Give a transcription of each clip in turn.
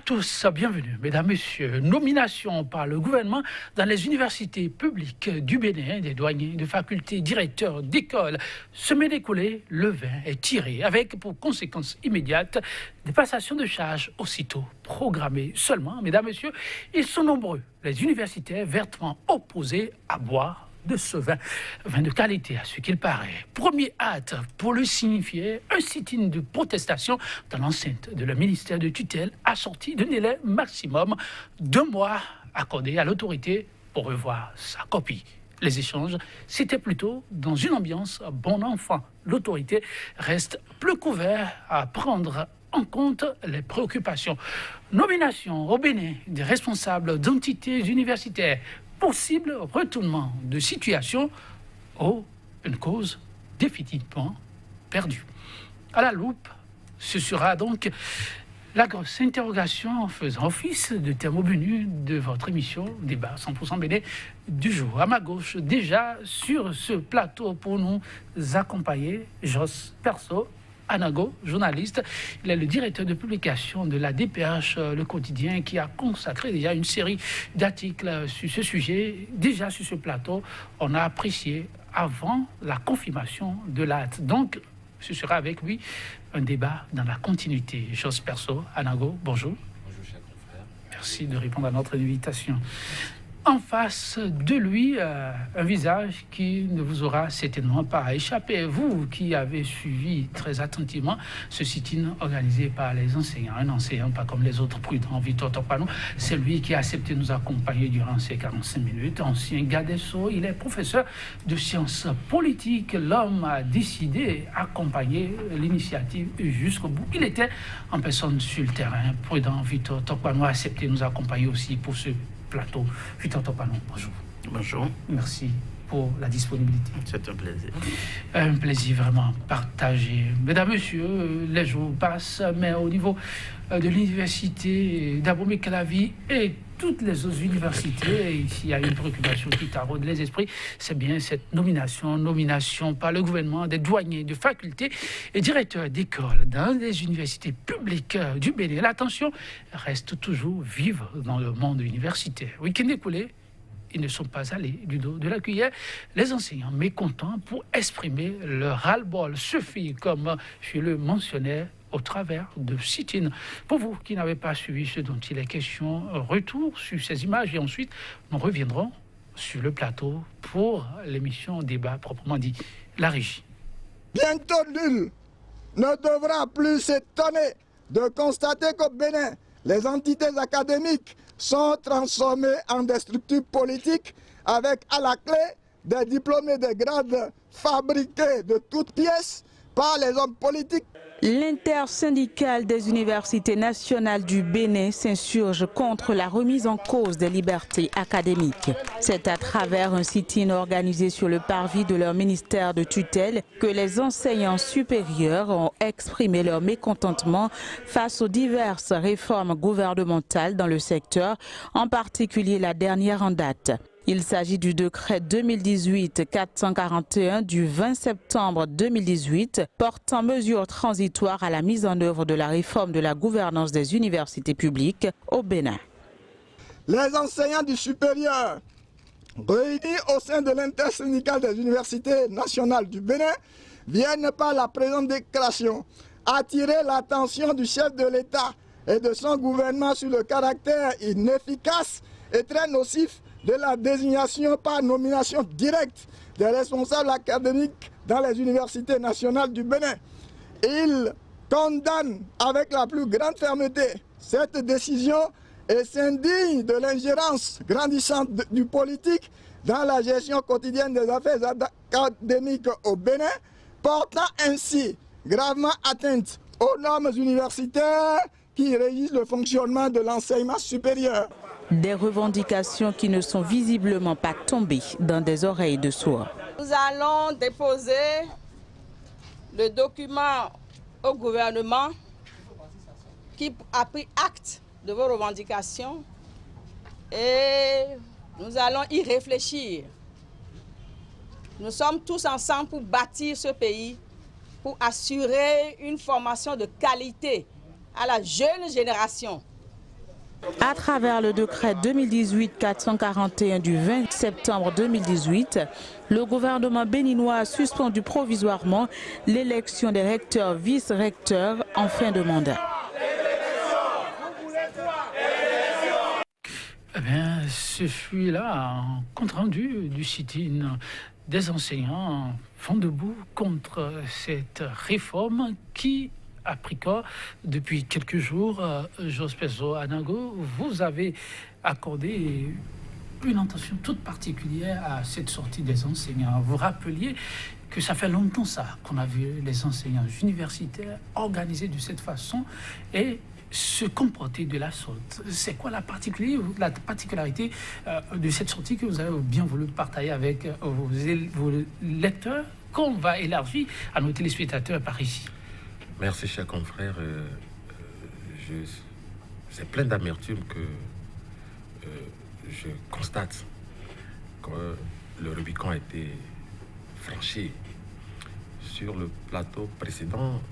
tous, bienvenue, mesdames, messieurs. Nomination par le gouvernement dans les universités publiques du Bénin, des douaniers, de facultés, directeurs d'écoles. Semaine écoulée, le vin est tiré, avec pour conséquence immédiate des passations de charges aussitôt programmées. Seulement, mesdames, messieurs, ils sont nombreux, les universitaires vertement opposés à boire de ce vin de qualité à ce qu'il paraît. Premier hâte pour le signifier, un sit-in de protestation dans l'enceinte de le ministère de tutelle assorti d'un délai maximum d'1 mois accordé à l'autorité pour revoir sa copie. Les échanges, c'était plutôt dans une ambiance bon enfant. L'autorité reste plus couverte à prendre en compte les préoccupations. Nomination au Bénin des responsables d'entités universitaires. Possible retournement de situation ou une cause définitivement perdue. À la loupe, ce sera donc la grosse interrogation faisant office de thermobunu de votre émission Débat 100% Bénin du jour. À ma gauche, déjà sur ce plateau pour nous accompagner, Jos Perso, Anago, journaliste. Il est le directeur de publication de la DPH, le quotidien, qui a consacré déjà une série d'articles sur ce sujet. Déjà sur ce plateau, on a apprécié avant la confirmation de l'acte. Donc, ce sera avec lui un débat dans la continuité. Jos Perso, Anago, bonjour. Bonjour, cher confrère. Merci de répondre à notre invitation. En face de lui, un visage qui ne vous aura certainement pas échappé. Vous qui avez suivi très attentivement ce sit-in organisé par les enseignants, un enseignant pas comme les autres prudents, Victor Topano, c'est lui qui a accepté de nous accompagner durant ces 45 minutes. Ancien garde des Sceaux, il est professeur de sciences politiques. L'homme a décidé d'accompagner l'initiative jusqu'au bout. Il était en personne sur le terrain. Prudent, Victor Topano a accepté de nous accompagner aussi pour ce plateau. Victor Topano, bonjour. Bonjour. Merci pour la disponibilité. C'est un plaisir. Un plaisir vraiment partagé. Mesdames, Messieurs, les jours passent, mais au niveau de l'université d'Abomey-Calavi et toutes les autres universités, il y a une préoccupation qui taraude les esprits, c'est bien cette nomination par le gouvernement des douaniers de facultés et directeurs d'écoles dans les universités publiques du Bénin. La tension reste toujours vive dans le monde universitaire. Week-end écoulé, ils ne sont pas allés du dos de la cuillère. Les enseignants mécontents pour exprimer leur ras-le-bol se fit, comme je le mentionnais, au travers de sit-in. Pour vous qui n'avez pas suivi ce dont il est question, retour sur ces images et ensuite nous reviendrons sur le plateau pour l'émission Débat proprement dit. La régie. Bientôt nul ne devra plus s'étonner de constater qu'au Bénin, les entités académiques sont transformées en des structures politiques avec à la clé des diplômés de grades fabriqués de toutes pièces par les hommes politiques. L'intersyndicale des universités nationales du Bénin s'insurge contre la remise en cause des libertés académiques. C'est à travers un sit-in organisé sur le parvis de leur ministère de tutelle que les enseignants supérieurs ont exprimé leur mécontentement face aux diverses réformes gouvernementales dans le secteur, en particulier la dernière en date. Il s'agit du décret 2018-441 du 20 septembre 2018 portant mesures transitoires à la mise en œuvre de la réforme de la gouvernance des universités publiques au Bénin. Les enseignants du supérieur réunis au sein de l'intersyndicale des universités nationales du Bénin viennent par la présente déclaration attirer l'attention du chef de l'État et de son gouvernement sur le caractère inefficace et très nocif de la désignation par nomination directe des responsables académiques dans les universités nationales du Bénin. Il condamne avec la plus grande fermeté cette décision et s'indigne de l'ingérence grandissante du politique dans la gestion quotidienne des affaires académiques au Bénin, portant ainsi gravement atteinte aux normes universitaires qui régissent le fonctionnement de l'enseignement supérieur. Des revendications qui ne sont visiblement pas tombées dans des oreilles de sourds. Nous allons déposer le document au gouvernement qui a pris acte de vos revendications et nous allons y réfléchir. Nous sommes tous ensemble pour bâtir ce pays, pour assurer une formation de qualité à la jeune génération. À travers le décret 2018-441 du 20 septembre 2018, le gouvernement béninois a suspendu provisoirement l'élection des recteurs vice-recteurs en fin de mandat. Eh bien, ce fut là un compte-rendu du sit-in des enseignants font debout contre cette réforme qui a pris corps depuis quelques jours. Jospezo Anago, vous avez accordé une attention toute particulière à cette sortie des enseignants. Vous rappeliez que ça fait longtemps ça qu'on a vu les enseignants universitaires organisés de cette façon et se comporter de la sorte. C'est quoi la particularité de cette sortie que vous avez bien voulu partager avec vos lecteurs, qu'on va élargir à nos téléspectateurs par ici? Merci, cher confrère. C'est plein d'amertume que je constate que le Rubicon a été franchi. Sur le plateau précédent,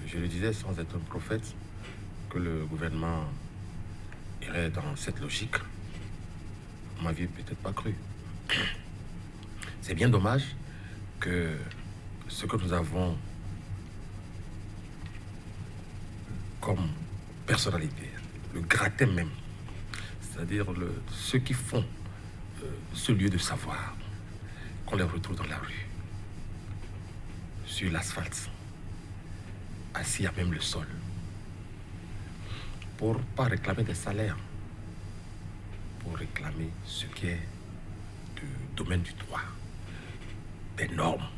je le disais sans être un prophète, que le gouvernement irait dans cette logique. Vous m'aviez peut-être pas cru. C'est bien dommage que ce que nous avons comme personnalité, le gratin même, c'est-à-dire ceux qui font ce lieu de savoir, qu'on les retrouve dans la rue, sur l'asphalte, assis à même le sol, pour pas réclamer des salaires, pour réclamer ce qui est du domaine du droit, des normes.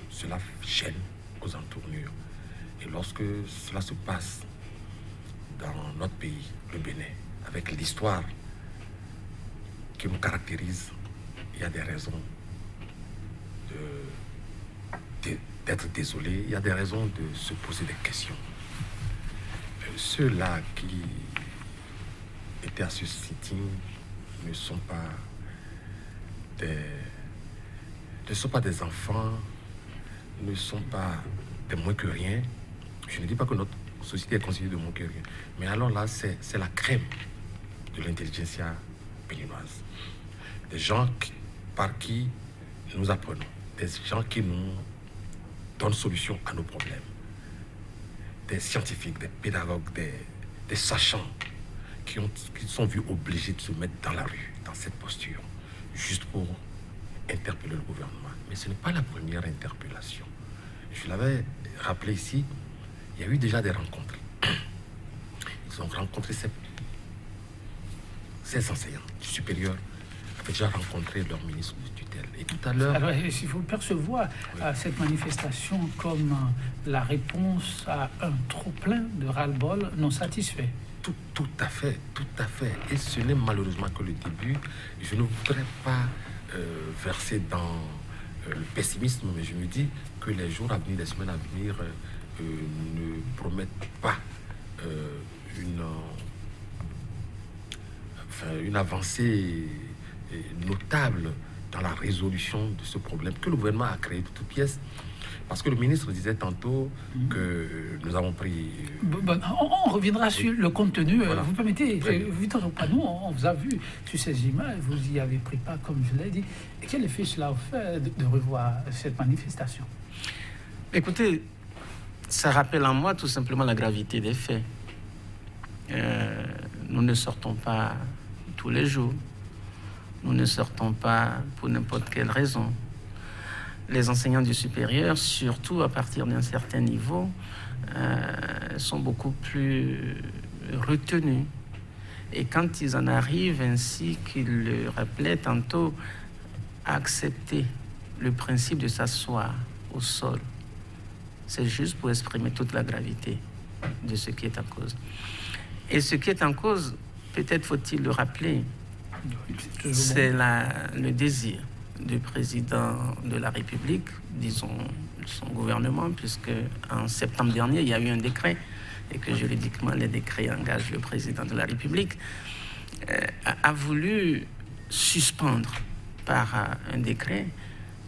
Cela gêne aux entournures. Et lorsque cela se passe dans notre pays, le Bénin, avec l'histoire qui nous caractérise, il y a des raisons d'être désolé, il y a des raisons de se poser des questions. Ceux-là qui étaient à ce sitting ne sont pas des enfants, ne sont pas des moins que rien. Je ne dis pas que notre société est considérée de moins que rien. Mais alors là, c'est la crème de l'intelligentsia béninoise. Des gens par qui nous apprenons, des gens qui nous donnent solution à nos problèmes. Des scientifiques, des pédagogues, des sachants qui sont vus obligés de se mettre dans la rue, dans cette posture, juste pour interpeller le gouvernement. Mais ce n'est pas la première interpellation. Je l'avais rappelé ici, il y a eu déjà des rencontres. Ils ont rencontré ces enseignants supérieurs, avaient déjà rencontré leur ministre de tutelle. Et tout à l'heure... Alors, il faut percevoir cette manifestation comme la réponse à un trop-plein de ras-le-bol non satisfait. Tout à fait. Et ce n'est malheureusement que le début. Je ne voudrais pas verser dans le pessimisme, mais je me dis que les jours à venir, les semaines à venir ne promettent pas une avancée notable dans la résolution de ce problème que le gouvernement a créé de toutes pièces. Parce que le ministre disait tantôt que nous avons pris... On reviendra sur le contenu. Voilà. Vous permettez, nous, on vous a vu sur ces images, vous y avez pris part, comme je l'ai dit. Et quel effet cela a fait de revoir cette manifestation? Écoutez, ça rappelle en moi tout simplement la gravité des faits. Nous ne sortons pas tous les jours. Nous ne sortons pas pour n'importe quelle raison. Les enseignants du supérieur, surtout à partir d'un certain niveau, sont beaucoup plus retenus. Et quand ils en arrivent, ainsi qu'il le rappelait tantôt, à accepter le principe de s'asseoir au sol, c'est juste pour exprimer toute la gravité de ce qui est en cause. Et ce qui est en cause, peut-être faut-il le rappeler, c'est le désir du président de la République, disons son gouvernement, puisque en septembre dernier, il y a eu un décret, et que juridiquement, les décrets engagent le président de la République, a voulu suspendre par un décret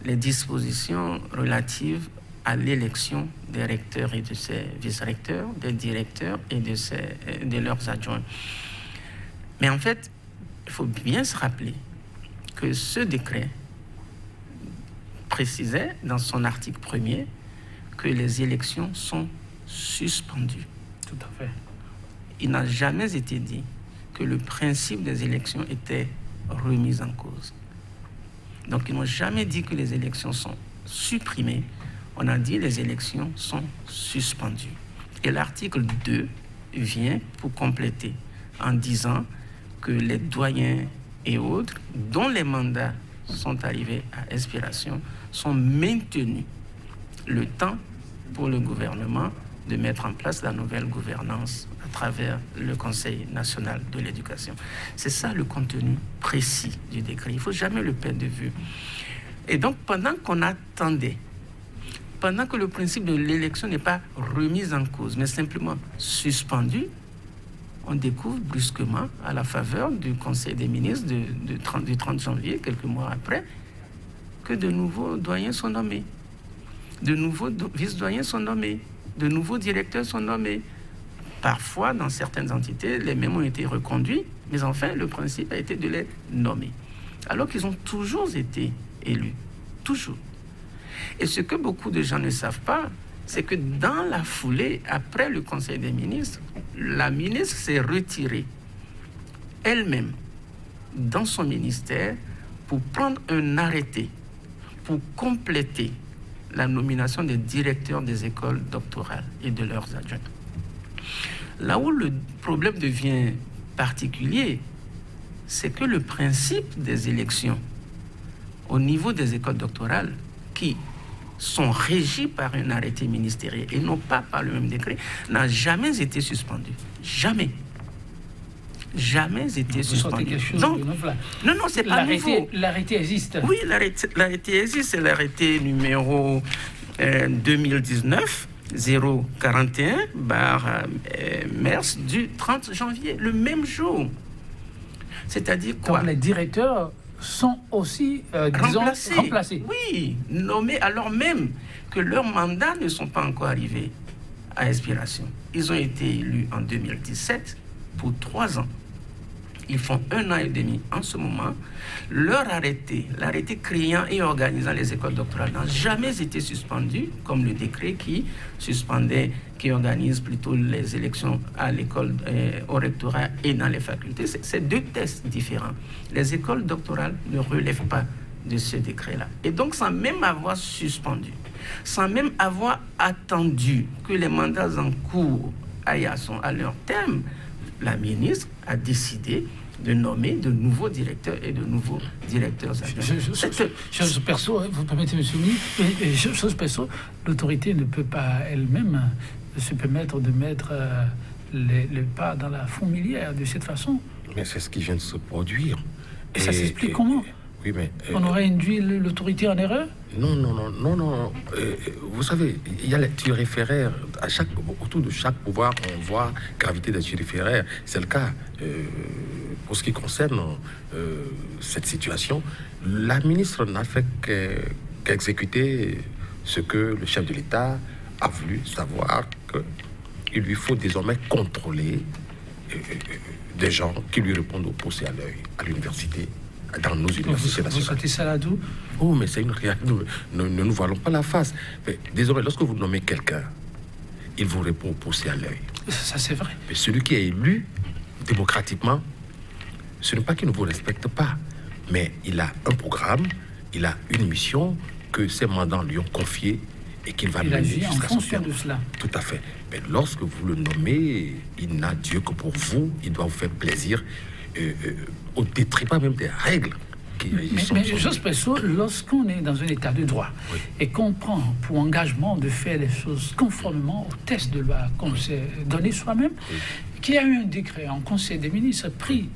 les dispositions relatives à l'élection des recteurs et de ses vice-recteurs, des directeurs et de leurs adjoints. Mais en fait, il faut bien se rappeler que ce décret précisait dans son article 1er que les élections sont suspendues. Tout à fait. Il n'a jamais été dit que le principe des élections était remis en cause. Donc, ils n'ont jamais dit que les élections sont supprimées. On a dit que les élections sont suspendues. Et l'article 2 vient pour compléter en disant que les doyens et autres, dont les mandats sont arrivés à expiration, sont maintenus le temps pour le gouvernement de mettre en place la nouvelle gouvernance à travers le Conseil national de l'éducation. C'est ça le contenu précis du décret. Il ne faut jamais le perdre de vue. Et donc, pendant qu'on attendait, pendant que le principe de l'élection n'est pas remis en cause, mais simplement suspendu, on découvre brusquement, à la faveur du Conseil des ministres du 30 janvier, quelques mois après, que de nouveaux doyens sont nommés, de nouveaux vice-doyens sont nommés, de nouveaux directeurs sont nommés. Parfois, dans certaines entités, les mêmes ont été reconduits, mais enfin, le principe a été de les nommer. Alors qu'ils ont toujours été élus. Toujours. Et ce que beaucoup de gens ne savent pas, c'est que dans la foulée, après le Conseil des ministres, la ministre s'est retirée elle-même dans son ministère pour prendre un arrêté, pour compléter la nomination des directeurs des écoles doctorales et de leurs adjoints. Là où le problème devient particulier, c'est que le principe des élections au niveau des écoles doctorales, qui sont régies par un arrêté ministériel et non pas par le même décret, n'a jamais été suspendu. Jamais. Jamais été suspendu. Quelque chose Donc, de nouveau. non, c'est pas nouveau. L'arrêté existe. Oui, l'arrêté existe. C'est l'arrêté numéro 2019 041 MERS du 30 janvier, le même jour. C'est-à-dire quoi? Donc les directeurs sont aussi, remplacés. Oui, nommés alors même que leurs mandats ne sont pas encore arrivés à expiration. Ils ont été élus en 2017 pour 3 ans. Ils font 1 an et demi en ce moment. Leur arrêté, l'arrêté créant et organisant les écoles doctorales, n'a jamais été suspendu, comme le décret qui suspendait, qui organise plutôt les élections à l'école, au rectorat et dans les facultés. C'est 2 tests différents. Les écoles doctorales ne relèvent pas de ce décret-là. Et donc, sans même avoir suspendu, sans même avoir attendu que les mandats en cours aillent à leur terme, la ministre a décidé de nommer de nouveaux directeurs et de nouveaux directeurs adjoints. Chose perso, vous permettez, monsieur le ministre, chose perso, l'autorité ne peut pas elle-même se permettre de mettre le pas dans la fourmilière de cette façon. Mais c'est ce qui vient de se produire. Et ça s'explique comment? Oui, mais... On aurait induit l'autorité en erreur? Non. Vous savez, il y a les thuriféraires. Autour de chaque pouvoir, on voit gravité des thuriféraires. C'est le cas pour ce qui concerne cette situation. La ministre n'a fait qu'exécuter ce que le chef de l'État a voulu, savoir qu'il lui faut désormais contrôler des gens qui lui répondent au pouce et à l'œil à l'université, dans nos universités nationales. Vous souhaitez ça là d'où? Oh, mais c'est une réalité. Ne nous voilons pas la face. Mais désormais, lorsque vous nommez quelqu'un, il vous répond au pouce et à l'œil. Ça, c'est vrai. Mais celui qui est élu démocratiquement, ce n'est pas qu'il ne vous respecte pas, mais il a un programme, il a une mission que ses mandants lui ont confiée et qu'il va mener jusqu'à son terme. De cela. Tout à fait. Mais lorsque vous le nommez, il n'a Dieu que pour vous, il doit vous faire plaisir, au détriment même des règles. Mais chose perso, lorsqu'on est dans un état de droit et qu'on prend pour engagement de faire les choses conformément au test de loi qu'on s'est donné soi-même, qu'il y a eu un décret en Conseil des ministres pris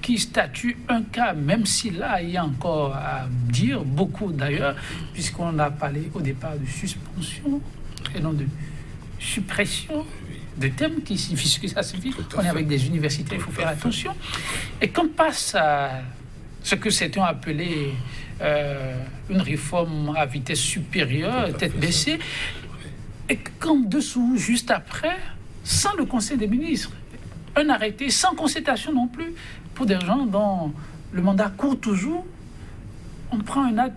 qui statue un cas, même si là, il y a encore à dire, beaucoup d'ailleurs, puisqu'on a parlé au départ de suspension et non de suppression, de thèmes qui signifient ce que ça signifie. On est avec des universités, il faut faire attention. Et qu'on passe à ce que certains ont appelé une réforme à vitesse supérieure, tête baissée, et qu'en dessous, juste après, sans le Conseil des ministres, un arrêté, sans concertation non plus, pour des gens dont le mandat court toujours, on prend un acte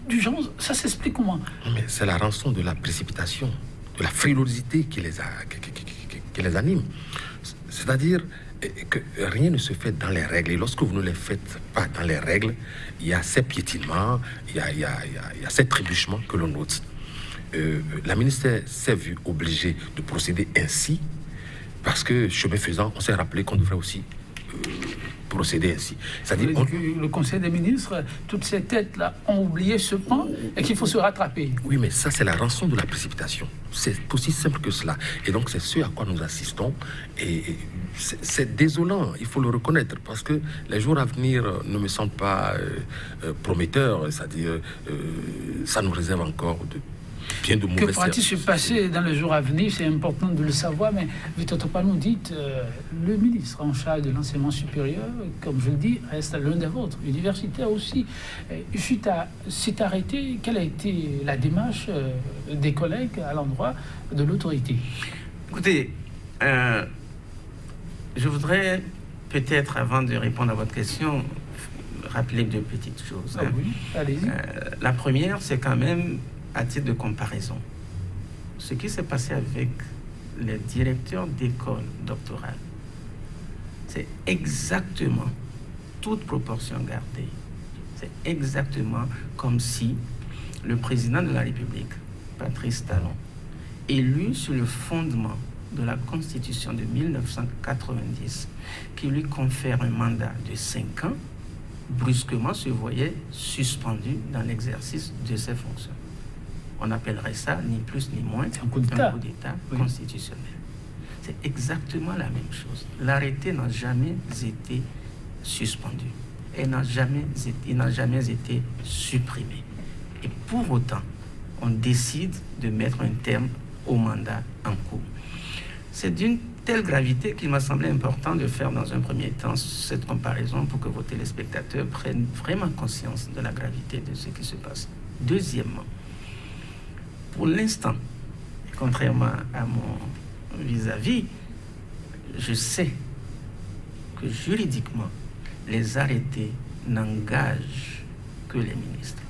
d'urgence. Ça s'explique comment? Mais c'est la rançon de la précipitation, de la frilosité qui les anime. C'est-à-dire que rien ne se fait dans les règles. Et lorsque vous ne les faites pas dans les règles, il y a ces piétinements, il y a ces trébuchements que l'on note. La ministre s'est vue obligée de procéder ainsi parce que, chemin faisant, on s'est rappelé qu'on devrait aussi procéder ainsi. C'est-à-dire le Conseil des ministres, toutes ces têtes-là ont oublié ce pan et qu'il faut se rattraper. Oui, mais ça, c'est la rançon de la précipitation. C'est aussi simple que cela. Et donc, c'est ce à quoi nous assistons. Et c'est désolant, il faut le reconnaître, parce que les jours à venir ne me semblent pas prometteurs. C'est-à-dire, ça nous réserve encore bien de mauvaises. Que pourra-t-il se passer dans les jours à venir? C'est important de le savoir, mais Victor Topa nous dit le ministre en charge de l'enseignement supérieur, comme je le dis, reste l'un des vôtres, universitaire aussi. Suite à cet arrêté, quelle a été la démarche des collègues à l'endroit de l'autorité? Écoutez, je voudrais peut-être, avant de répondre à votre question, rappeler deux petites choses. Ah oui, allez-y. La première, c'est quand même, à titre de comparaison, ce qui s'est passé avec les directeurs d'école doctorale, c'est exactement, toute proportion gardée, c'est exactement comme si le président de la République, Patrice Talon, élu sur le fondement de la Constitution de 1990, qui lui confère un mandat de 5 ans, brusquement se voyait suspendu dans l'exercice de ses fonctions. On appellerait ça ni plus ni moins un coup d'État constitutionnel. C'est exactement la même chose. L'arrêté n'a jamais été suspendu. Il n'a jamais été supprimé. Et pour autant, on décide de mettre un terme au mandat en cours. C'est d'une telle gravité qu'il m'a semblé important de faire dans un premier temps cette comparaison pour que vos téléspectateurs prennent vraiment conscience de la gravité de ce qui se passe. Deuxièmement, pour l'instant, contrairement à mon vis-à-vis, je sais que juridiquement, les arrêtés n'engagent que les ministres.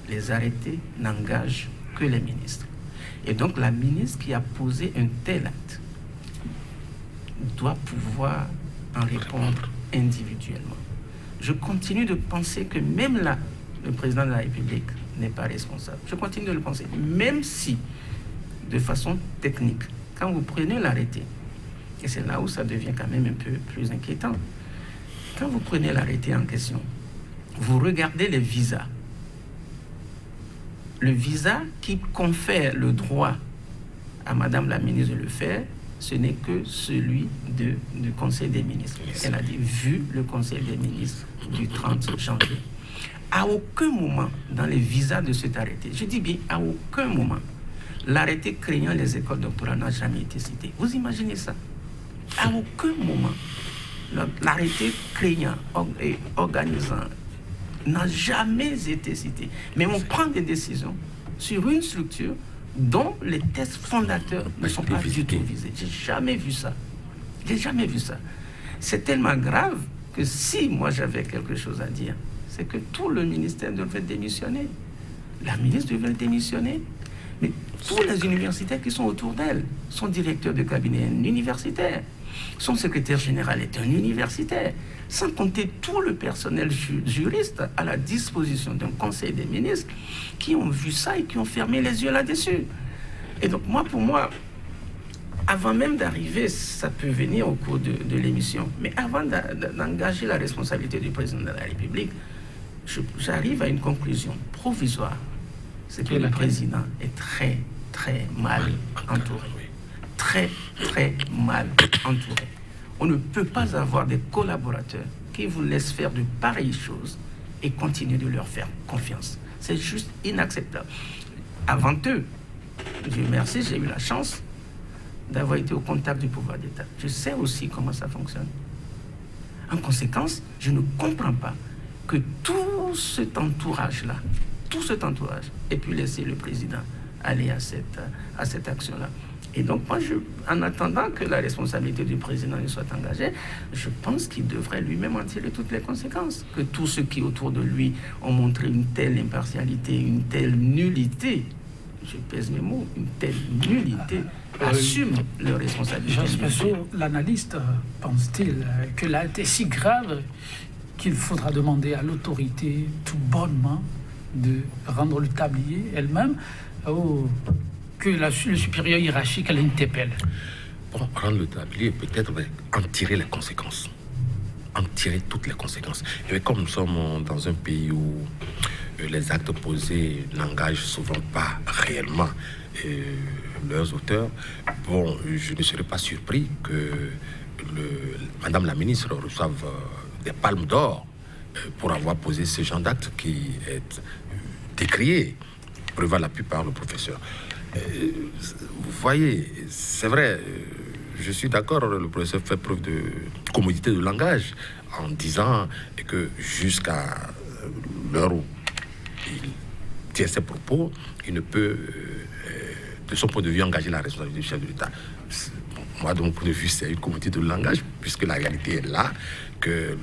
Les arrêtés n'engagent que les ministres. Et donc, la ministre qui a posé un tel acte doit pouvoir en répondre individuellement. Je continue de penser que même là, le président de la République n'est pas responsable. Je continue de le penser, même si, de façon technique, quand vous prenez l'arrêté, et c'est là où ça devient quand même un peu plus inquiétant, quand vous prenez l'arrêté en question, vous regardez les visas. Le visa qui confère le droit à Madame la ministre de le faire, ce n'est que celui du Conseil des ministres. Elle a dit, vu le Conseil des ministres du 30 janvier. À aucun moment dans les visas de cet arrêté, je dis bien à aucun moment, l'arrêté craignant les écoles doctorales n'a jamais été cité. Vous imaginez ça? À aucun moment, l'arrêté craignant et organisant n'a jamais été cité. Mais on prend des décisions sur une structure dont les tests fondateurs ne sont pas du tout visés. J'ai jamais vu ça. J'ai jamais vu ça. C'est tellement grave que si moi j'avais quelque chose à dire, c'est que tout le ministère devait démissionner. La ministre devait démissionner. Mais tous les universitaires qui sont autour d'elle, son directeur de cabinet est un universitaire, son secrétaire général est un universitaire, sans compter tout le personnel juriste à la disposition d'un conseil des ministres qui ont vu ça et qui ont fermé les yeux là-dessus. Et donc pour moi, avant même d'arriver, ça peut venir au cours de l'émission, mais avant d'engager la responsabilité du président de la République, j'arrive à une conclusion provisoire. C'est que le président est très, très mal entouré. Très, très mal entouré. On ne peut pas avoir des collaborateurs qui vous laissent faire de pareilles choses et continuer de leur faire confiance. C'est juste inacceptable. Avant eux, Dieu merci, j'ai eu la chance d'avoir été au contact du pouvoir d'État. Je sais aussi comment ça fonctionne. En conséquence, je ne comprends pas que tout cet entourage-là, ait pu laisser le président aller à cette action-là. Et donc, moi, en attendant que la responsabilité du président soit engagée, je pense qu'il devrait lui-même en tirer toutes les conséquences. Que tous ceux qui, autour de lui, ont montré une telle impartialité, une telle nullité, je pèse mes mots, une telle nullité, assument leurs responsabilités. Jean Spessot, l'analyste, pense-t-il que là est si grave qu'il faudra demander à l'autorité tout bonnement de rendre le tablier elle-même que le supérieur hiérarchique l'interpelle? Pour rendre le tablier, peut-être en tirer les conséquences. En tirer toutes les conséquences. Et comme nous sommes dans un pays où les actes posés n'engagent souvent pas réellement leurs auteurs, bon, je ne serais pas surpris que Madame la ministre reçoive des palmes d'or pour avoir posé ce genre d'acte qui est décrié, prévale l'appui par le professeur. Vous voyez, c'est vrai, je suis d'accord, le professeur fait preuve de commodité de langage en disant que jusqu'à l'heure où il tient ses propos, il ne peut, de son point de vue, engager la responsabilité du chef de l'État. Moi, de mon point de vue, c'est une commodité de langage, puisque la réalité est là, que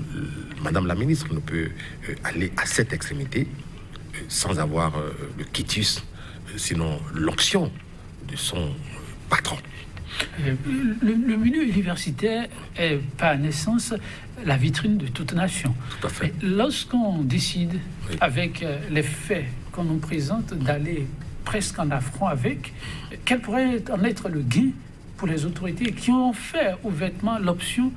Madame la ministre ne peut aller à cette extrémité sans avoir le quitus, sinon l'onction de son patron. Le milieu universitaire est par naissance la vitrine de toute nation. Tout à fait. Lorsqu'on décide, avec les faits qu'on nous présente, d'aller presque en affront avec, quel pourrait en être le gain pour les autorités qui ont fait ouvertement l'option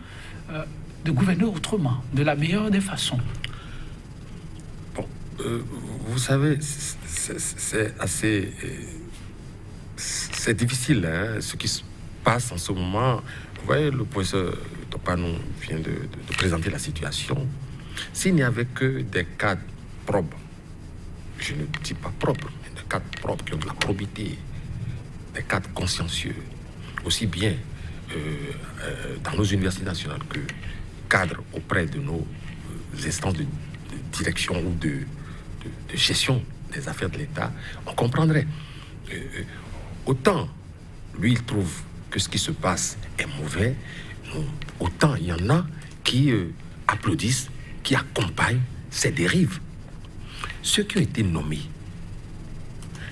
de gouverner autrement, de la meilleure des façons? Bon, vous savez, c'est assez... c'est difficile, hein, ce qui se passe en ce moment. Vous voyez, le professeur Topanon vient de présenter la situation. S'il n'y avait que des cadres probes, je ne dis pas propres, mais des cadres propres qui ont de la probité, des cadres consciencieux, aussi bien dans nos universités nationales que cadres auprès de nos instances de direction ou de gestion des affaires de l'État, on comprendrait. Autant lui, il trouve que ce qui se passe est mauvais, autant il y en a qui applaudissent, qui accompagnent ces dérives. Ceux qui ont été nommés,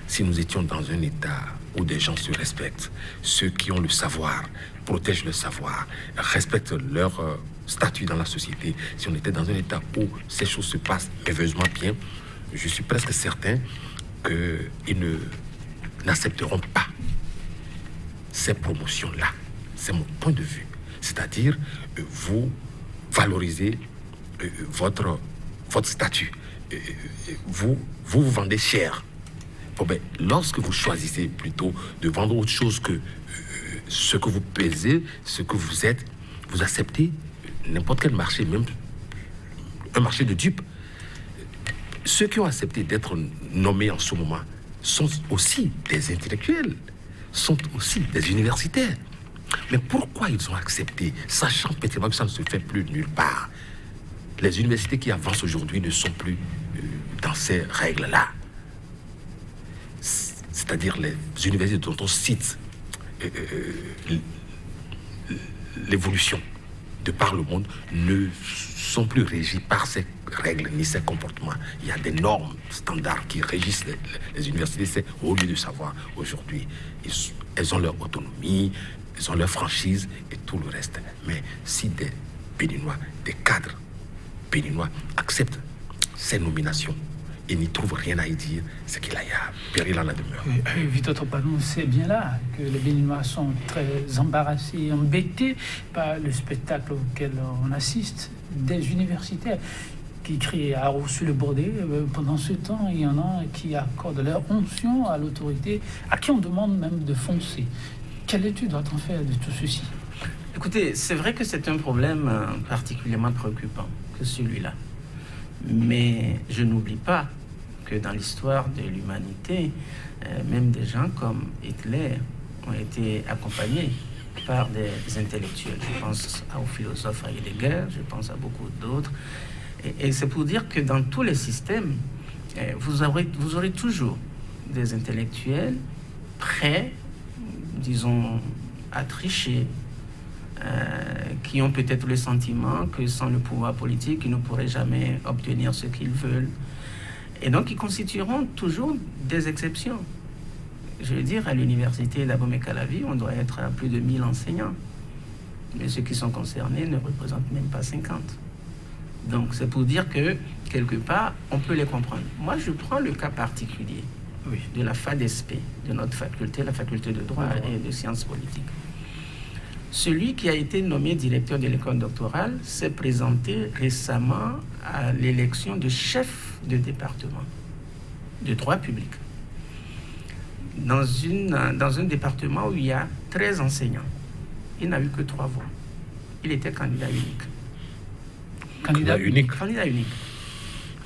si nous étions dans un État où des gens se respectent, ceux qui ont le savoir, protègent le savoir, respectent leur statut dans la société, si on était dans un État où ces choses se passent merveilleusement bien, je suis presque certain qu'ils n'accepteront pas ces promotions-là. C'est mon point de vue. C'est-à-dire, vous valorisez votre statut. Vous vendez cher. Bon, ben, lorsque vous choisissez plutôt de vendre autre chose que ce que vous pesez, ce que vous êtes, vous acceptez n'importe quel marché, même un marché de dupes. Ceux qui ont accepté d'être nommés en ce moment sont aussi des intellectuels, sont aussi des universitaires. Mais pourquoi ils ont accepté, sachant peut-être que ça ne se fait plus nulle part? Les universités qui avancent aujourd'hui ne sont plus dans ces règles-là. C'est-à-dire les universités dont on cite l'évolution de par le monde ne sont plus régies par ces règles ni ces comportements. Il y a des normes standards qui régissent les universités. C'est au lieu de savoir aujourd'hui, elles ont leur autonomie, elles ont leur franchise et tout le reste. Mais si des Béninois, des cadres béninois acceptent ces nominations et n'y trouvent rien à y dire, c'est qu'il y a péril en la demeure. Victor Topanon, c'est bien là que les Béninois sont très embarrassés, embêtés par le spectacle auquel on assiste, des universitaires qui crient à haut sur le bordé. Pendant ce temps, il y en a qui accordent leur onction à l'autorité, à qui on demande même de foncer. Quelle étude doit-on faire de tout ceci? Écoutez, c'est vrai que c'est un problème particulièrement préoccupant que celui-là. Mais je n'oublie pas que dans l'histoire de l'humanité, même des gens comme Hitler ont été accompagnés par des intellectuels. Je pense au philosophe Heidegger, je pense à beaucoup d'autres. Et c'est pour dire que dans tous les systèmes, vous aurez toujours des intellectuels prêts, disons, à tricher, qui ont peut-être le sentiment que sans le pouvoir politique, ils ne pourraient jamais obtenir ce qu'ils veulent. Et donc, ils constitueront toujours des exceptions. Je veux dire, à l'université d'Abomey-Calavi, on doit être à plus de 1000 enseignants. Mais ceux qui sont concernés ne représentent même pas 50. Donc, c'est pour dire que, quelque part, on peut les comprendre. Moi, je prends le cas particulier de la FADESP, de notre faculté, la faculté de droit et de sciences politiques. Celui qui a été nommé directeur de l'école doctorale s'est présenté récemment à l'élection de chef de département de droit public. Dans un département où il y a 13 enseignants, il n'a eu que 3 voix. Il était candidat unique. Candidat unique. Candidat unique.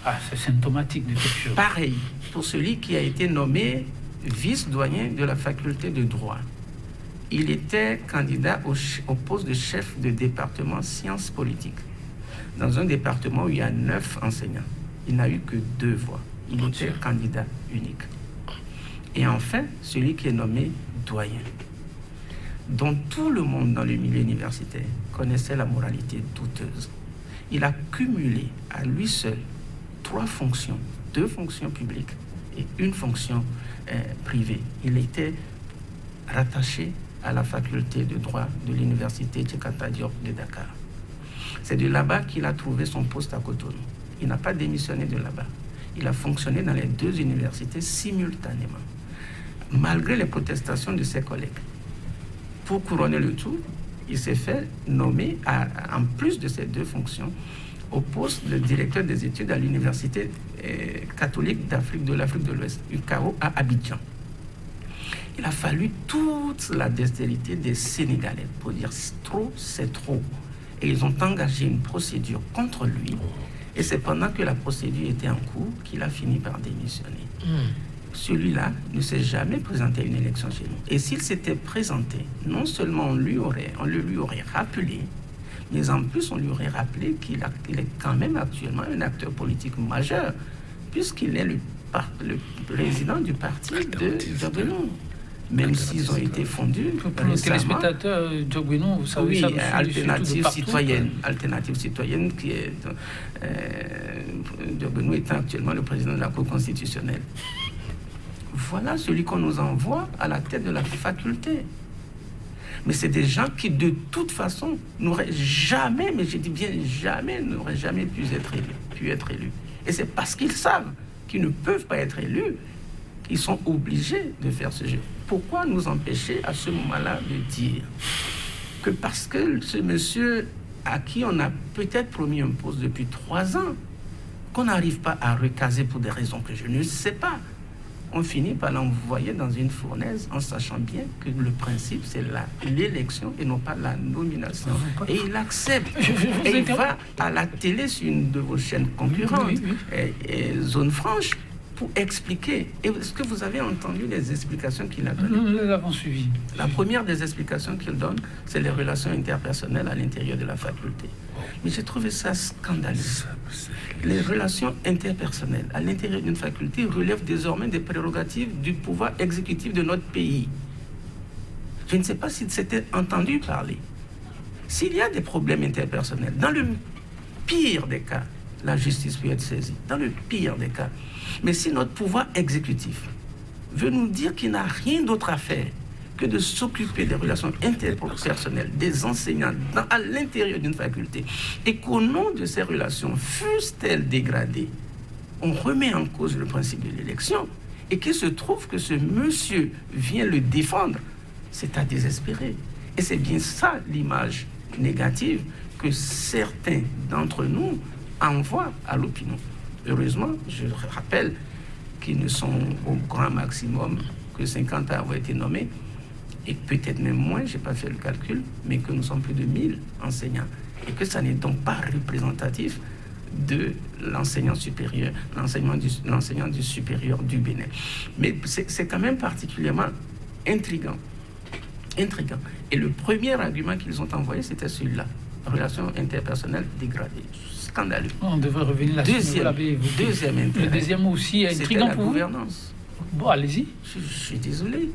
Ah, c'est symptomatique de quelque chose. Pareil pour celui qui a été nommé vice-doyen de la faculté de droit. Il était candidat au poste de chef de département sciences politiques. Dans un département où il y a 9 enseignants, il n'a eu que 2 voix. Il était candidat unique. Et enfin, celui qui est nommé doyen, dont tout le monde dans le milieu universitaire connaissait la moralité douteuse. Il a cumulé à lui seul 3 fonctions, 2 fonctions publiques et 1 fonction privée. Il était rattaché à la faculté de droit de l'université Tchekata Diop de Dakar. C'est de là-bas qu'il a trouvé son poste à Cotonou. Il n'a pas démissionné de là-bas. Il a fonctionné dans les 2 universités simultanément, malgré les protestations de ses collègues. Pour couronner le tout, il s'est fait nommer, en plus de ces 2 fonctions, au poste de directeur des études à l'université catholique de l'Afrique de l'Ouest, UCAO, à Abidjan. Il a fallu toute la dextérité des Sénégalais pour dire trop, c'est trop. Et ils ont engagé une procédure contre lui. Et c'est pendant que la procédure était en cours qu'il a fini par démissionner. Celui-là ne s'est jamais présenté à une élection chez nous. Et s'il s'était présenté, non seulement on le lui aurait rappelé, mais en plus on lui aurait rappelé qu'il est quand même actuellement un acteur politique majeur, puisqu'il est le président du parti de Diogbenou. Même s'ils ont été fondus. Pour les téléspectateurs, Diogbenou, vous savez, oui, Alternative citoyenne, qui est Diogbenou étant actuellement le président de la Cour constitutionnelle. Voilà celui qu'on nous envoie à la tête de la faculté. Mais c'est des gens qui, de toute façon, n'auraient jamais, mais je dis bien jamais, n'auraient jamais pu être élus. Et c'est parce qu'ils savent qu'ils ne peuvent pas être élus qu'ils sont obligés de faire ce jeu. Pourquoi nous empêcher à ce moment-là de dire que parce que ce monsieur à qui on a peut-être promis un poste depuis 3 ans, qu'on n'arrive pas à recaser pour des raisons que je ne sais pas, on finit par l'envoyer dans une fournaise en sachant bien que le principe, c'est l'élection et non pas la nomination. Et il accepte. Et il va à la télé sur une de vos chaînes concurrentes, Zone Franche, pour expliquer. Et est-ce que vous avez entendu les explications qu'il a données? Nous les avons suivies. La première des explications qu'il donne, c'est les relations interpersonnelles à l'intérieur de la faculté. Mais j'ai trouvé ça scandaleux. Les relations interpersonnelles à l'intérieur d'une faculté relèvent désormais des prérogatives du pouvoir exécutif de notre pays. Je ne sais pas s'il s'était entendu parler. S'il y a des problèmes interpersonnels, dans le pire des cas, la justice peut être saisie. Dans le pire des cas. Mais si notre pouvoir exécutif veut nous dire qu'il n'a rien d'autre à faire que de s'occuper des relations interpersonnelles des enseignants à l'intérieur d'une faculté, et qu'au nom de ces relations, fussent-elles dégradées, on remet en cause le principe de l'élection, et qu'il se trouve que ce monsieur vient le défendre, c'est à désespérer. Et c'est bien ça l'image négative que certains d'entre nous envoient à l'opinion. Heureusement, je rappelle qu'ils ne sont au grand maximum que 50 à avoir été nommés, et peut-être même moins, je n'ai pas fait le calcul, mais que nous sommes plus de 1000 enseignants, et que ça n'est donc pas représentatif de l'enseignant supérieur, l'enseignant du supérieur du Bénin. Mais c'est quand même particulièrement intriguant. Et le premier argument qu'ils ont envoyé, c'était celui-là, relations interpersonnelles dégradées. Scandaleux. On devrait revenir là-dessus. Deuxième intérêt. Le deuxième aussi est intriguant pour vous. Gouvernance. Bon, allez-y. Je suis désolé.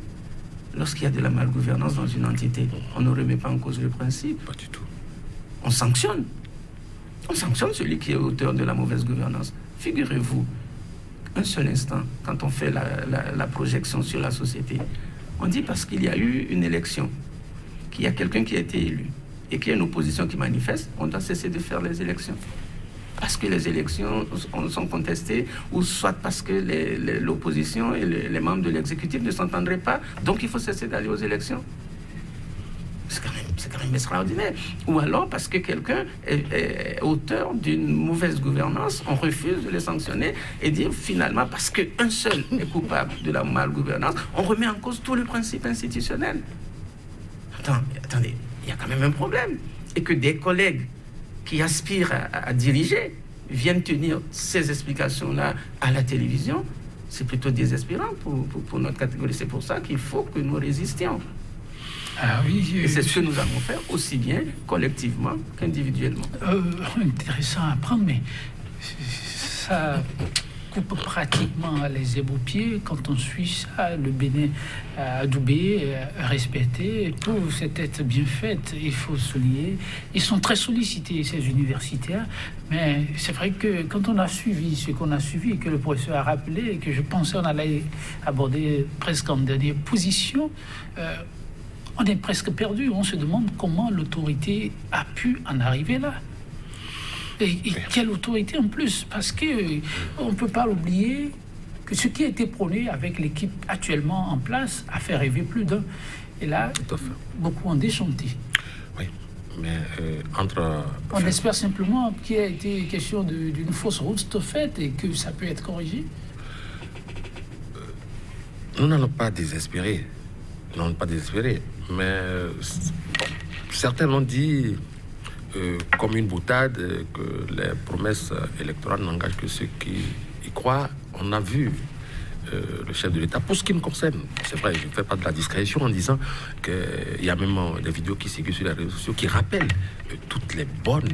lorsqu'il y a de la malgouvernance dans une entité, on ne remet pas en cause le principe. Pas du tout. On sanctionne. On sanctionne celui qui est auteur de la mauvaise gouvernance. Figurez-vous, un seul instant, quand on fait la projection sur la société, on dit parce qu'il y a eu une élection, qu'il y a quelqu'un qui a été élu, et qu'il y a une opposition qui manifeste, on doit cesser de faire les élections. Parce que les élections sont contestées, ou soit parce que l'opposition et les membres de l'exécutif ne s'entendraient pas, donc il faut cesser d'aller aux élections. C'est quand même extraordinaire. Ou alors parce que quelqu'un est auteur d'une mauvaise gouvernance, on refuse de les sanctionner et dire finalement, parce qu'un seul est coupable de la malgouvernance, on remet en cause tout le principe institutionnel. Attendez, il y a quand même un problème. Et que des collègues qui aspirent à diriger viennent tenir ces explications-là à la télévision, c'est plutôt désespérant pour notre catégorie. C'est pour ça qu'il faut que nous résistions. Ah oui, et c'est ce que nous allons faire, aussi bien collectivement qu'individuellement. Intéressant à prendre, mais ça coupe pratiquement les éboupiers quand on suit ça. Le Bénin adoubé, respecté, pour cette tête bien faite, il faut souligner. Ils sont très sollicités, ces universitaires, mais c'est vrai que quand on a suivi ce qu'on a suivi, et que le professeur a rappelé, et que je pensais on allait aborder presque en dernière position, on est presque perdu. On se demande comment l'autorité a pu en arriver là. Et quelle autorité en plus? Parce qu'on ne peut pas oublier que ce qui a été prôné avec l'équipe actuellement en place a fait rêver plus d'un. Et là, beaucoup ont déchanté. Oui, mais on espère simplement qu'il a été question d'une fausse route faite et que ça peut être corrigé. Nous n'allons pas désespérer. Mais certains l'ont dit comme une boutade, que les promesses électorales n'engagent que ceux qui y croient. On a vu le chef de l'État, pour ce qui me concerne, c'est vrai, je ne fais pas de la discrétion en disant qu'il y a même des vidéos qui circulent sur les réseaux sociaux qui rappellent toutes les bonnes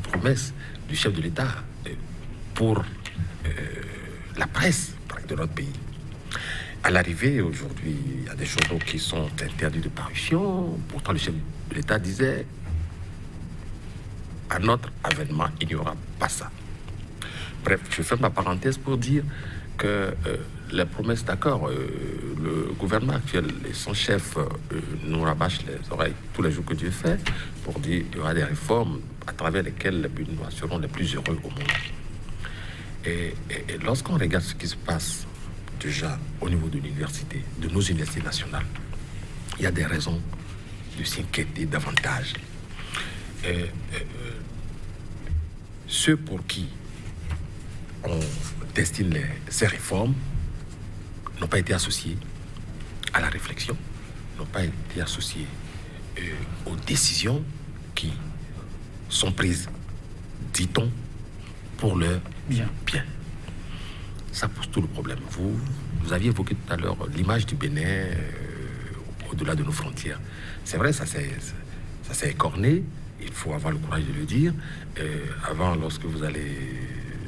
promesses du chef de l'État pour la presse de notre pays. À l'arrivée, aujourd'hui, il y a des journaux qui sont interdits de parution. Pourtant, le chef de l'État disait, à notre avènement, il n'y aura pas ça. Bref, je ferme ma parenthèse pour dire que les promesses, d'accord, le gouvernement actuel et son chef nous rabâchent les oreilles tous les jours que Dieu fait pour dire qu'il y aura des réformes à travers lesquelles les Béninois seront les plus heureux au monde. Et lorsqu'on regarde ce qui se passe déjà au niveau de l'université, de nos universités nationales, il y a des raisons de s'inquiéter davantage. Ceux pour qui on destine ces réformes n'ont pas été associés à la réflexion, n'ont pas été associés aux décisions qui sont prises, dit-on, pour leur bien. Ça pose tout le problème. Vous aviez évoqué tout à l'heure l'image du Bénin au-delà de nos frontières. C'est vrai, ça s'est écorné. Il faut avoir le courage de le dire. Avant, lorsque vous allez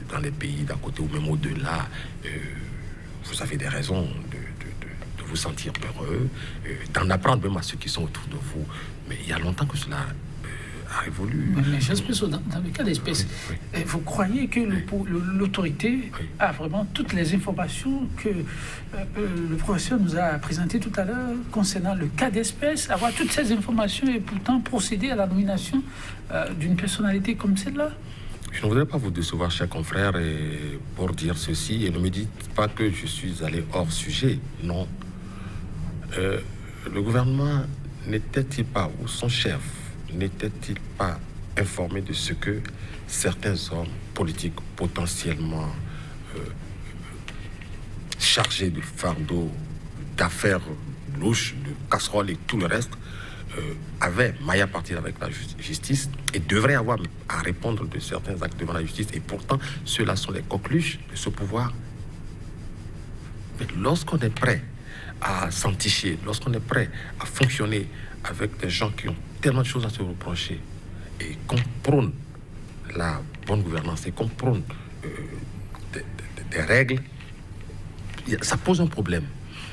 dans les pays d'à côté ou même au-delà, vous avez des raisons de vous sentir peureux, d'en apprendre même à ceux qui sont autour de vous. Mais il y a longtemps que cela a évolué. Mais j'espère, dans le cas d'espèce, vous croyez que l'autorité a vraiment toutes les informations que le professeur nous a présentées tout à l'heure concernant le cas d'espèce, avoir toutes ces informations et pourtant procéder à la nomination d'une personnalité comme celle-là? Je ne voudrais pas vous décevoir, chers confrères, pour dire ceci, et ne me dites pas que je suis allé hors sujet. Non. Le gouvernement n'était-il pas, ou son chef, n'était-il pas informé de ce que certains hommes politiques potentiellement chargés de fardeaux, d'affaires louches, de casseroles et tout le reste, avaient maille à partir avec la justice et devraient avoir à répondre de certains actes devant la justice, et pourtant ceux-là sont les coqueluches de ce pouvoir. Mais lorsqu'on est prêt à s'enticher, lorsqu'on est prêt à fonctionner avec des gens qui ont tellement de choses à se reprocher et qu'on prône la bonne gouvernance et qu'on prône des règles, ça pose un problème.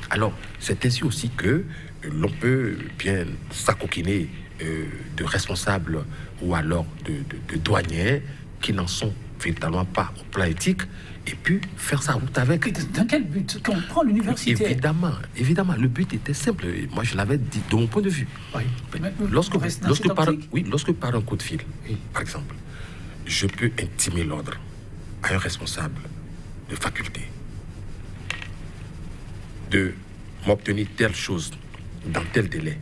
Alors, c'est ainsi aussi que l'on peut bien s'acoquiner de responsables ou alors de douaniers qui n'en sont véritablement pas au plan éthique, et puis faire sa route avec. Dans quel but? Quand on prend l'université... Évidemment, le but était simple. Moi, je l'avais dit de mon point de vue. Oui. Lorsque par un coup de fil, par exemple, je peux intimer l'ordre à un responsable de faculté de m'obtenir telle chose dans tel délai,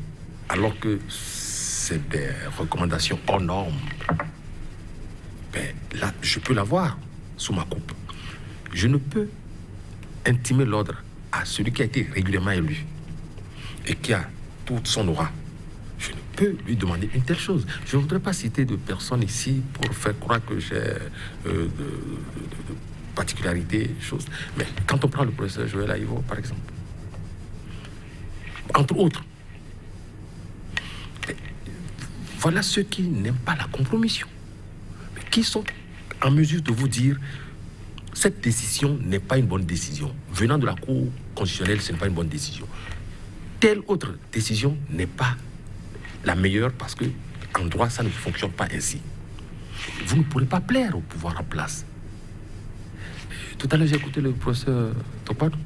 alors que c'est des recommandations hors normes, ben, là, je peux l'avoir sous ma coupe. Je ne peux intimer l'ordre à celui qui a été régulièrement élu et qui a toute son aura. Je ne peux lui demander une telle chose. Je ne voudrais pas citer de personnes ici pour faire croire que j'ai de particularités, choses. Mais quand on prend le professeur Joël Aïvo, par exemple, entre autres, voilà ceux qui n'aiment pas la compromission, mais qui sont en mesure de vous dire cette décision n'est pas une bonne décision. Venant de la Cour constitutionnelle, ce n'est pas une bonne décision. Telle autre décision n'est pas la meilleure parce que en droit, ça ne fonctionne pas ainsi. Vous ne pourrez pas plaire au pouvoir en place. Tout à l'heure, j'ai écouté le professeur Topado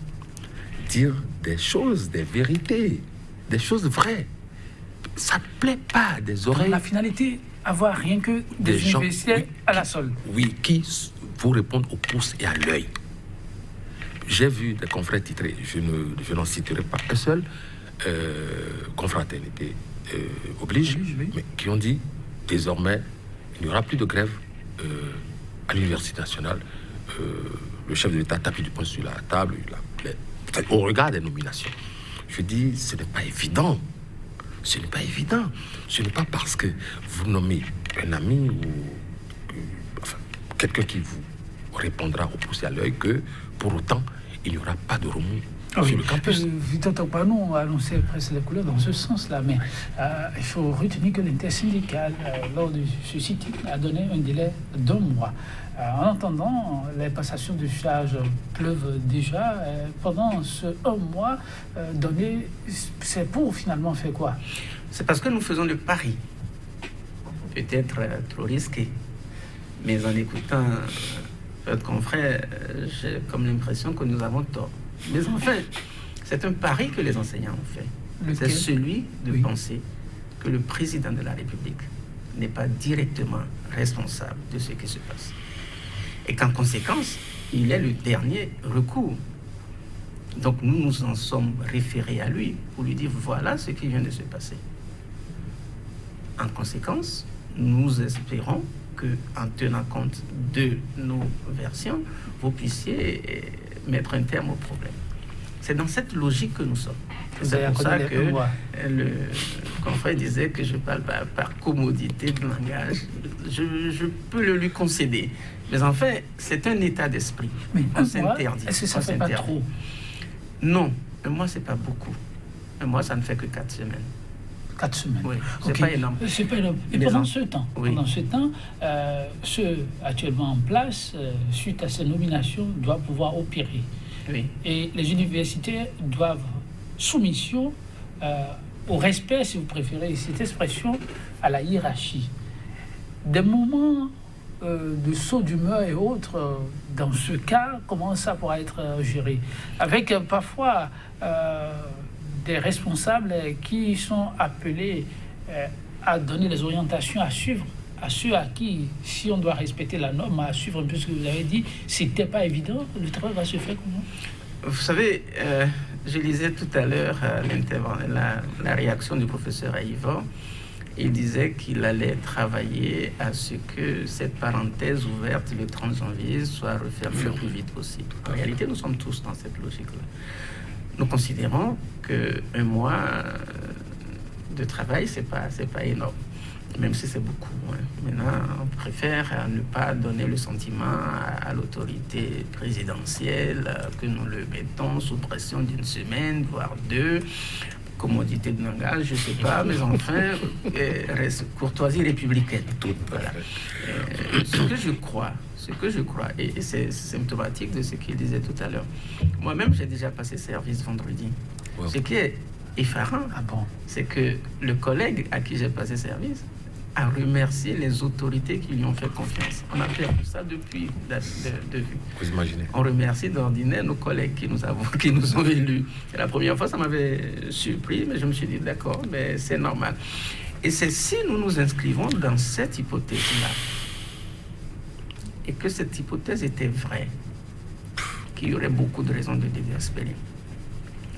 dire des choses, des vérités, des choses vraies. Ça ne plaît pas à des oreilles. La finalité, avoir rien que des universitaires à la solde. Oui, qui vous répondent au pouce et à l'œil. J'ai vu des confrères titrés, je n'en citerai pas un seul, confraternité oblige, oui. Mais qui ont dit désormais il n'y aura plus de grève à l'Université nationale. Le chef de l'État tape du poing sur la table au regard des nominations. Je dis ce n'est pas évident. Ce n'est pas évident. Ce n'est pas parce que vous nommez un ami ou quelqu'un qui vous répondra au pouce et à l'œil que pour autant il n'y aura pas de remous sur le campus. Victor Topano a annoncé presque les couleurs dans ce sens-là, mais il faut retenir que l'intersyndicale, lors de ce sitting, a donné un délai d'1 mois. En attendant, les passations de charges pleuvent déjà. Pendant ce 1 mois donné, c'est pour finalement faire quoi? C'est parce que nous faisons le pari, peut-être trop risqué, mais en écoutant votre confrère, j'ai comme l'impression que nous avons tort. Mais enfin, c'est un pari que les enseignants ont fait. C'est celui de penser que le président de la République n'est pas directement responsable de ce qui se passe. Et qu'en conséquence, il est le dernier recours. Donc nous nous en sommes référés à lui pour lui dire voilà ce qui vient de se passer. En conséquence, nous espérons qu'en tenant compte de nos versions, vous puissiez mettre un terme au problème. C'est dans cette logique que nous sommes. C'est pour ça que le confrère disait que je parle par commodité de langage. Je peux le lui concéder. Mais en fait, c'est un état d'esprit. Mais on s'interdit. Est-ce que ça ne fait pas trop? Non, un mois, c'est pas beaucoup. Un mois, ça ne fait que 4 semaines. 4 semaines. Oui, c'est pas énorme. C'est pas énorme. Et pendant ce temps, ceux actuellement en place, suite à ces nominations, doivent pouvoir opérer. Oui. Et les universités doivent soumission au respect, si vous préférez cette expression, à la hiérarchie. Des moments de saut d'humeur et autres, dans ce cas, comment ça pourra être géré? Avec parfois des responsables qui sont appelés à donner les orientations à suivre à ceux à qui, si on doit respecter la norme, à suivre un peu ce que vous avez dit, c'était pas évident. Le travail va se faire comment? Vous savez, je lisais tout à l'heure la réaction du professeur Aïvo. Il disait qu'il allait travailler à ce que cette parenthèse ouverte le 30 janvier soit refermée le plus vite possible. En réalité, nous sommes tous dans cette logique-là. Nous considérons qu'un mois de travail, c'est pas énorme, même si c'est beaucoup. Hein. Maintenant, on préfère ne pas donner le sentiment à l'autorité présidentielle que nous le mettons sous pression d'1 semaine, voire 2, commodité de langage, je ne sais pas, mais enfin, reste courtoisie républicaine. Voilà. Ce que je crois, et c'est symptomatique de ce qu'il disait tout à l'heure. Moi-même, j'ai déjà passé service vendredi. Wow. Ce qui est effarant, c'est que le collègue à qui j'ai passé service a remercié les autorités qui lui ont fait confiance. On a perdu ça depuis de vue. Vous imaginez. On remercie d'ordinaire nos collègues qui nous ont élus. Et la première fois, ça m'avait surpris, mais je me suis dit, d'accord, mais c'est normal. Et c'est si nous nous inscrivons dans cette hypothèse-là, et que cette hypothèse était vraie, qu'il y aurait beaucoup de raisons de désespérer.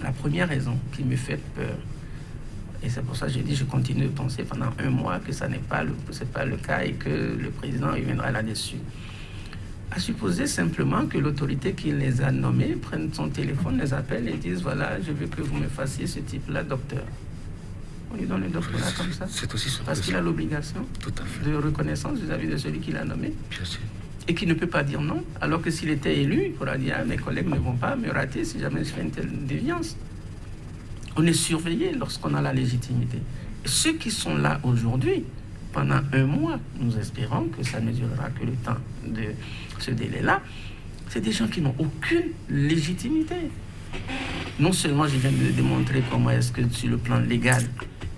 La première raison qui me fait peur, et c'est pour ça que j'ai dit, je continue de penser pendant 1 mois que ça n'est pas le cas et que le président reviendra là-dessus. À supposer simplement que l'autorité qui les a nommés prenne son téléphone, les appelle et dise, voilà, je veux que vous me fassiez ce type-là, docteur. On lui donne le doctorat comme ça. C'est aussi parce qu'il a l'obligation de reconnaissance vis-à-vis de celui qui l'a nommé. Bien sûr. Et qui ne peut pas dire non, alors que s'il était élu, il pourra dire, mes collègues ne vont pas me rater si jamais je fais une telle déviance. On est surveillé lorsqu'on a la légitimité. Et ceux qui sont là aujourd'hui, pendant 1 mois, nous espérons que ça ne durera que le temps de ce délai-là, c'est des gens qui n'ont aucune légitimité. Non seulement je viens de démontrer comment est-ce que sur le plan légal,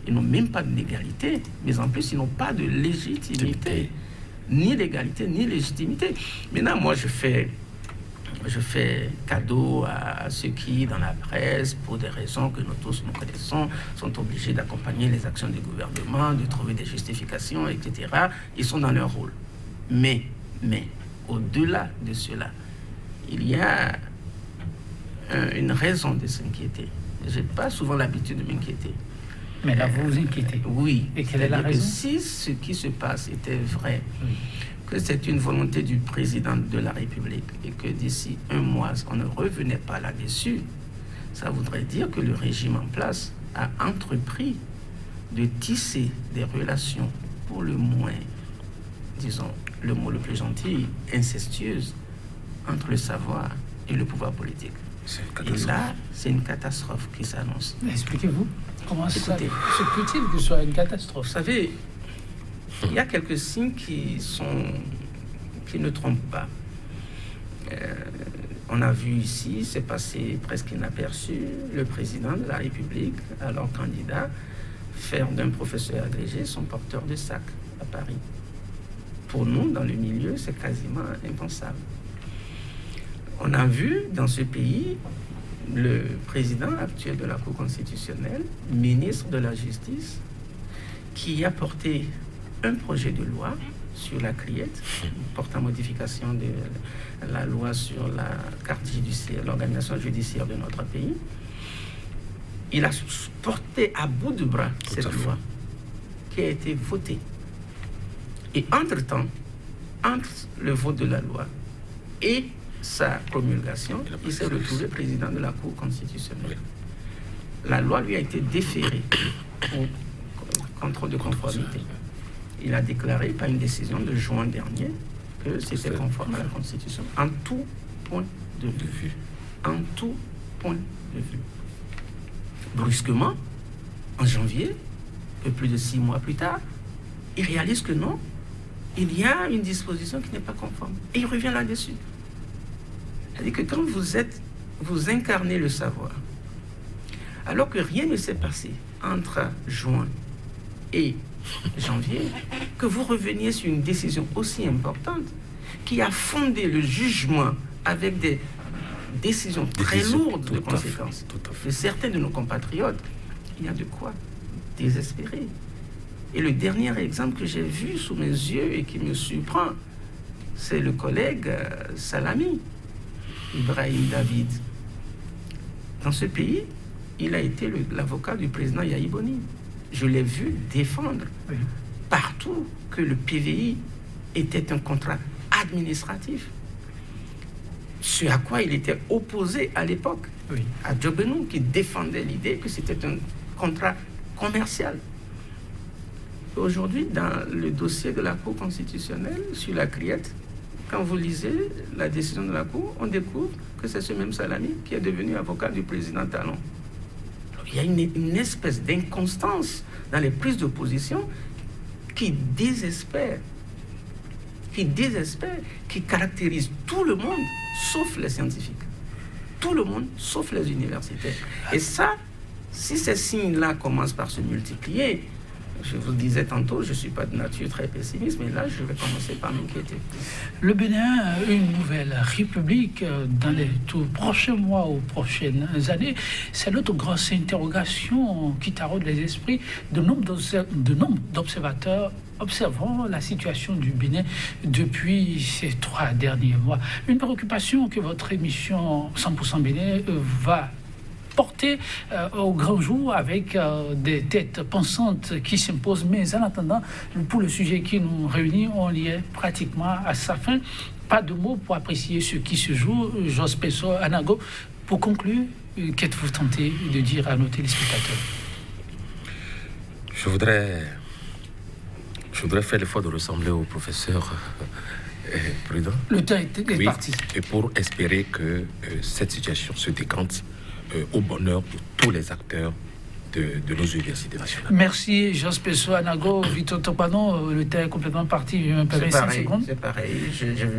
ils n'ont même pas de légalité, mais en plus, ils n'ont pas de légitimité. Ni légalité, ni légitimité. Maintenant, moi, je fais cadeau à ceux qui, dans la presse, pour des raisons que nous tous nous connaissons, sont obligés d'accompagner les actions du gouvernement, de trouver des justifications, etc. Ils sont dans leur rôle. Mais au-delà de cela, il y a une raison de s'inquiéter. Je n'ai pas souvent l'habitude de m'inquiéter. Mais là, vous vous inquiétez. Oui. Et quelle est la raison? Si ce qui se passe était vrai, que c'est une volonté du président de la République et que d'ici 1 mois, on ne revenait pas là-dessus, ça voudrait dire que le régime en place a entrepris de tisser des relations, pour le moins, disons, le mot le plus gentil, incestueuses, entre le savoir et le pouvoir politique. Et là, c'est une catastrophe qui s'annonce. Expliquez-vous. Comment ça se peut-il que ce soit une catastrophe? Vous savez, il y a quelques signes qui ne trompent pas. On a vu ici, c'est passé presque inaperçu, le président de la République, alors candidat, faire d'un professeur agrégé son porteur de sac à Paris. Pour nous, dans le milieu, c'est quasiment impensable. On a vu dans ce pays le président actuel de la Cour constitutionnelle, ministre de la Justice, qui a porté un projet de loi sur la criette, portant modification de la loi sur la carte judiciaire, l'organisation judiciaire de notre pays. Il a porté à bout de bras cette loi qui a été votée. Et entre-temps, entre le vote de la loi et sa promulgation, il s'est retrouvé président de la Cour constitutionnelle. La loi lui a été déférée pour contrôle de conformité. Il a déclaré par une décision de juin dernier que c'était conforme à la Constitution en tout point de vue. En tout point de vue. Brusquement, en janvier, peu plus de 6 mois plus tard, il réalise que non, il y a une disposition qui n'est pas conforme. Et il revient là-dessus. C'est-à-dire que quand vous incarnez le savoir, alors que rien ne s'est passé entre juin et janvier, que vous reveniez sur une décision aussi importante qui a fondé le jugement avec des décisions très lourdes de conséquences de certains de nos compatriotes, il y a de quoi désespérer. Et le dernier exemple que j'ai vu sous mes yeux et qui me surprend, c'est le collègue Salami, Ibrahim David. Dans ce pays, il a été l'avocat du président Yahi Boni. Je l'ai vu défendre partout que le PVI était un contrat administratif. Ce à quoi il était opposé à l'époque, à Djobenou, qui défendait l'idée que c'était un contrat commercial. Aujourd'hui, dans le dossier de la Cour constitutionnelle, sur la criette, quand vous lisez la décision de la Cour, on découvre que c'est ce même Salami qui est devenu avocat du président Talon. il y a une espèce d'inconstance dans les prises de position qui désespère, qui caractérise tout le monde, sauf les scientifiques. Tout le monde, sauf les universitaires. Et ça, si ces signes-là commencent par se multiplier, je vous disais tantôt, je ne suis pas de nature très pessimiste, mais là, je vais commencer par m'inquiéter. Le Bénin, une nouvelle république dans les tout prochains mois ou prochaines années, c'est l'autre grosse interrogation qui taraude les esprits de nombre d'observateurs observant la situation du Bénin depuis ces 3 derniers mois. Une préoccupation que votre émission 100% Bénin va porter au grand jour avec des têtes pensantes qui s'imposent. Mais en attendant, pour le sujet qui nous réunit, on y est pratiquement à sa fin. Pas de mots pour apprécier ce qui se joue. Jos Pesso Anago, pour conclure, qu'êtes-vous tenté de dire à nos téléspectateurs? Je voudrais faire l'effort de ressembler au professeur Prudent. Le temps est parti. Et pour espérer que cette situation se décante au bonheur de tous les acteurs de nos universités nationales. Merci, Jos Pesso Anago. Victor Topano, le temps est complètement parti. C'est pareil.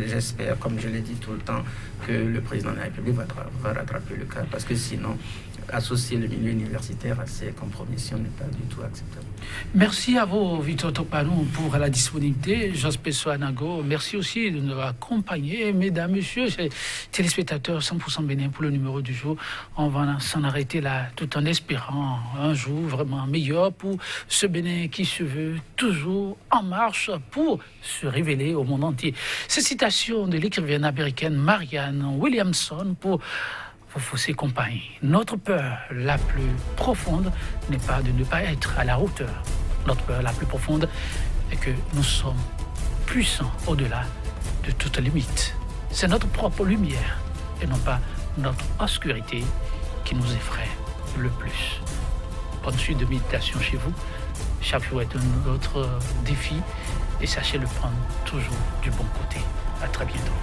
J'espère, comme je l'ai dit tout le temps, que le président de la République va rattraper le cas, parce que sinon, associer le milieu universitaire à ces compromissions n'est pas du tout acceptable. Merci à vous, Victor Topano, pour la disponibilité. Jos Pesso Anago, merci aussi de nous accompagner. Mesdames, messieurs, téléspectateurs 100% Bénin pour le numéro du jour. On va s'en arrêter là, tout en espérant un jour vraiment meilleur pour ce Bénin qui se veut toujours en marche pour se révéler au monde entier. Cette citation de l'écrivaine américaine Marianne Williamson pour ses compagnies. Notre peur la plus profonde n'est pas de ne pas être à la hauteur. Notre peur la plus profonde est que nous sommes puissants au-delà de toute limite. C'est notre propre lumière et non pas notre obscurité qui nous effraie le plus. Bonne suite de méditation chez vous. Chaque jour est un autre défi et sachez le prendre toujours du bon côté. À très bientôt.